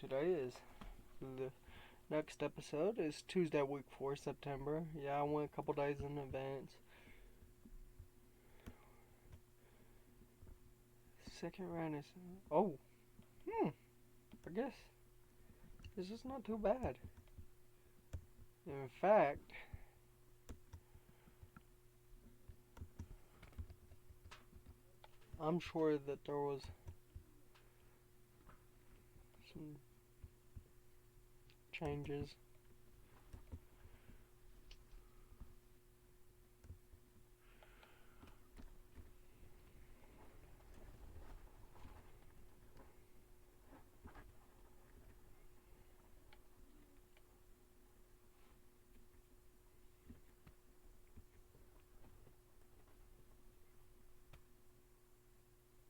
Today is the next episode is Tuesday, week 4, September. Yeah, I went a couple days in advance. Second round is I guess this is not too bad. In fact, I'm sure that there was some changes.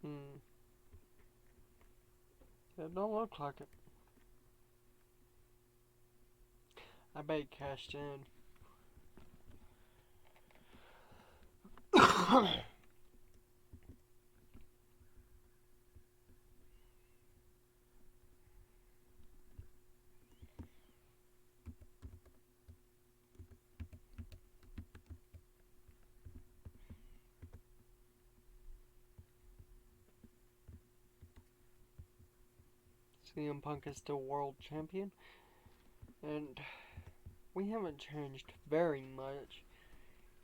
Hmm. It don't look like it. I bet he cashed in. CM Punk is still world champion, and we haven't changed very much.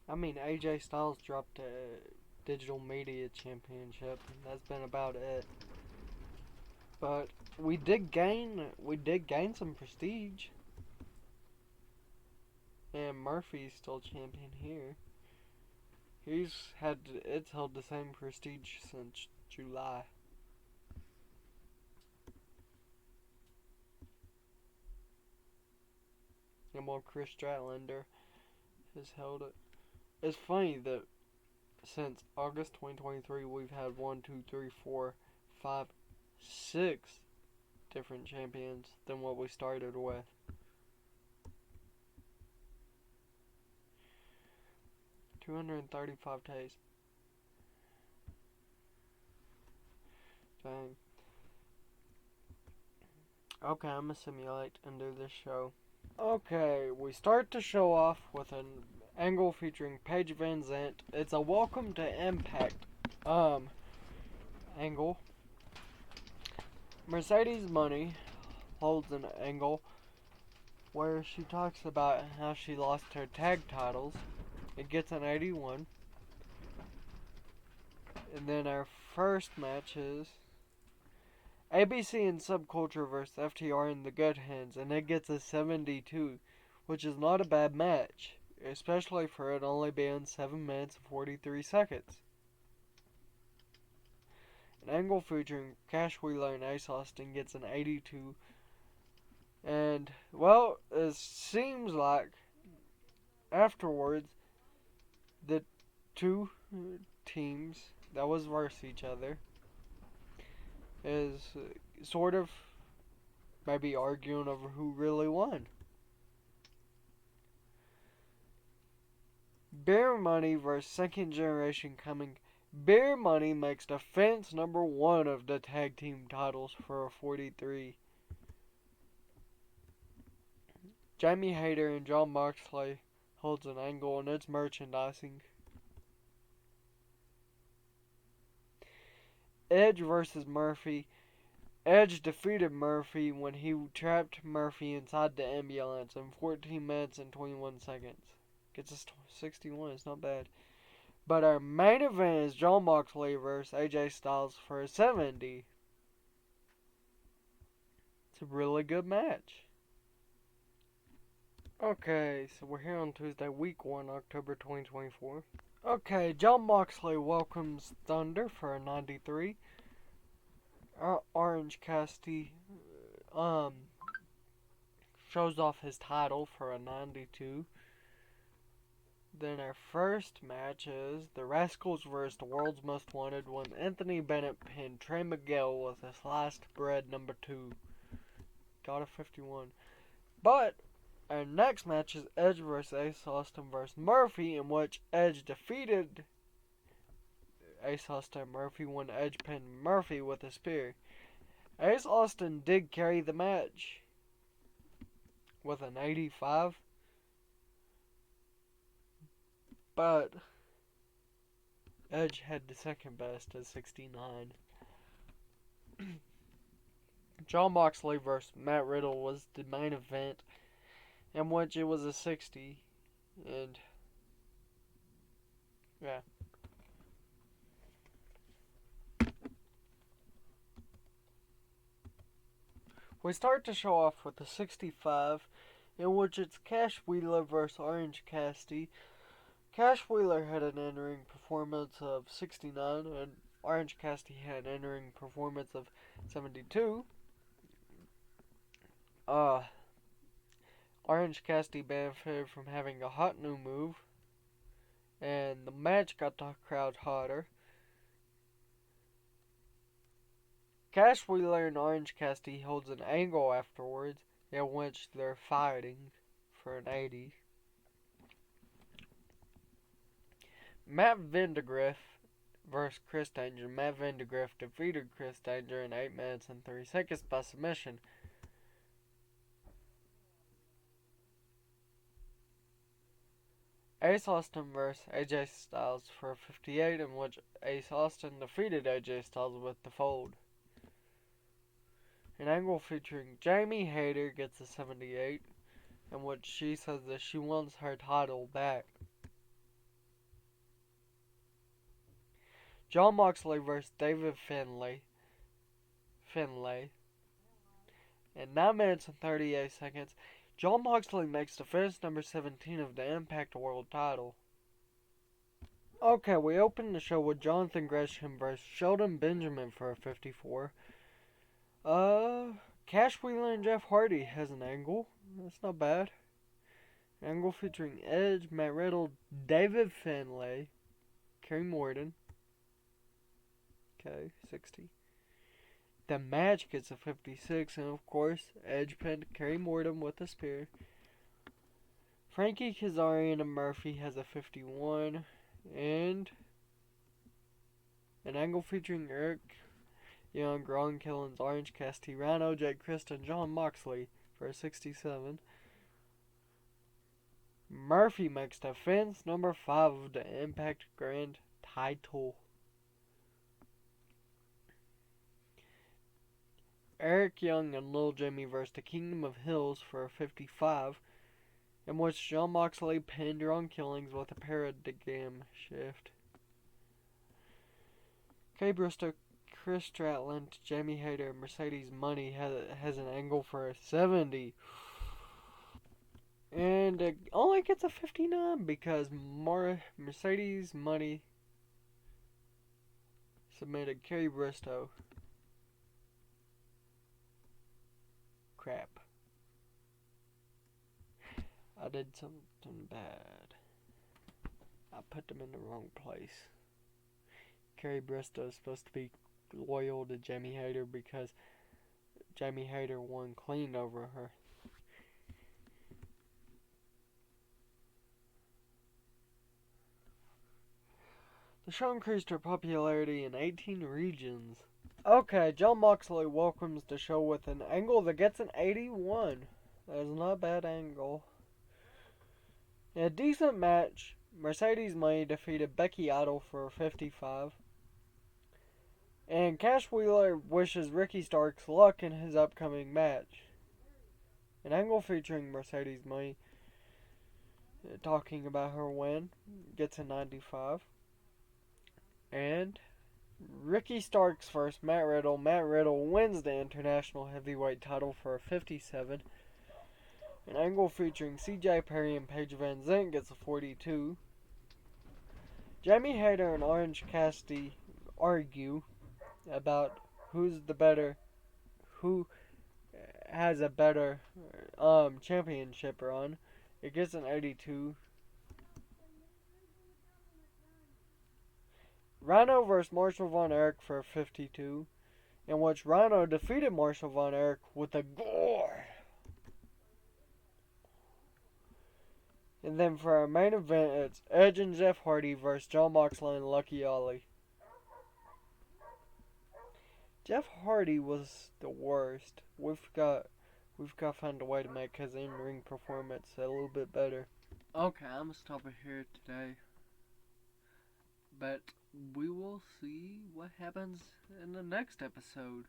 I mean, AJ Styles dropped a digital media championship, and that's been about it. But we did gain some prestige, and Murphy's still champion here. It's held the same prestige since July. And while Chris Stratlander has held it. It's funny that since August 2023, we've had 6 different champions than what we started with. $235 Dang. Okay, I'm gonna simulate and do this show. Okay, we start the show off with an angle featuring Paige Van Zandt. It's a welcome to Impact angle. Mercedes Money holds an angle where she talks about how she lost her tag titles. It gets an 81. And then our first match is ABC and Subculture vs. FTR and the Good Hands, and it gets a 72, which is not a bad match, especially for it only being 7 minutes and 43 seconds. An angle featuring Cash Wheeler and Ace Austin gets an 82. And, well, it seems like afterwards the two teams that was versus each other is sort of maybe arguing over who really won. Beer Money versus Second Generation Coming. Beer Money makes defense number 1 of the tag team titles for a 43. Jamie Hayter and John Moxley holds an angle and it's merchandising. Edge versus Murphy. Edge defeated Murphy when he trapped Murphy inside the ambulance in 14 minutes and 21 seconds. Gets us 61, it's not bad. But our main event is John Moxley versus AJ Styles for a 70. It's a really good match. Okay, so we're here on Tuesday, week 1, October 2024. Okay, John Moxley welcomes Thunder for a 93. Orange Cassidy shows off his title for a 92. Then our first match is the Rascals vs. the World's Most Wanted when Anthony Bennett pinned Trey Miguel with a sliced bread number 2. Got a 51. But our next match is Edge vs. Ace Austin vs. Murphy, in which Edge defeated Ace Austin Murphy when Edge pinned Murphy with a spear. Ace Austin did carry the match with an 85, but Edge had the second best at 69. John Moxley vs. Matt Riddle was the main event, in which it was a 60, and yeah. We start the show off with a 65, in which it's Cash Wheeler vs. Orange Cassidy. Cash Wheeler had an entering performance of 69, and Orange Cassidy had an entering performance of 72. Orange Cassidy benefited from having a hot new move, and the match got the crowd hotter. Cash Wheeler and Orange Cassidy holds an angle afterwards in which they're fighting for an 80. Matt Vandegrift versus Chris Danger. Matt Vandegrift defeated Chris Danger in 8 minutes and 30 seconds by submission. Ace Austin vs. AJ Styles for a 58, in which Ace Austin defeated AJ Styles with the fold. An angle featuring Jamie Hayter gets a 78, in which she says that she wants her title back. John Moxley vs. David Finlay. In 9 minutes and 38 seconds, John Moxley makes defense number 17 of the Impact World title. Okay, we open the show with Jonathan Gresham vs. Sheldon Benjamin for a 54. Cash Wheeler and Jeff Hardy has an angle. That's not bad. An angle featuring Edge, Matt Riddle, David Finlay, Kerry Morton. Okay, 60. The match gets a 56, and of course, Edge pinned Kerry Morton with a spear. Frankie Kazarian and Murphy has a 51, and an angle featuring Eric Young, Ron Killens, Orange Cassidy, Rhino, Jake Christ, and John Moxley for a 67. Murphy makes defense number 5 of the Impact Grand title. Eric Young and Lil Jimmy vs. the Kingdom of Hills for a 55, in which John Moxley pinned Ron Killings with a paradigm shift. Kay Bristow, Chris Stratland, Jamie Hayter, and Mercedes Money has an angle for a 70. And it only gets a 59 because Mercedes Money submitted Kay Bristow. Crap. I did something bad. I put them in the wrong place. Kay Bristow is supposed to be loyal to Jamie Hayter because Jamie Hayter won clean over her. The show increased her popularity in 18 regions. Okay, John Moxley welcomes the show with an angle that gets an 81. That is not a bad angle. In a decent match, Mercedes Money defeated Becky Idol for a 55. And Cash Wheeler wishes Ricky Starks luck in his upcoming match. An angle featuring Mercedes Money talking about her win gets a 95. And Ricky Starks versus Matt Riddle. Matt Riddle wins the International Heavyweight title for a 57. An angle featuring CJ Perry and Paige Van Zant gets a 42. Jamie Hayter and Orange Cassidy argue about who has a better championship run. It gets an 82. Rhino vs. Marshall Von Erich for a 52, in which Rhino defeated Marshall Von Erich with a gore. And then for our main event, it's Edge and Jeff Hardy versus John Moxley and Lucky Ollie. Jeff Hardy was the worst. We've got to find a way to make his in-ring performance a little bit better. Okay, I'm gonna stop it here today. But we will see what happens in the next episode.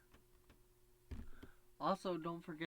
Also, don't forget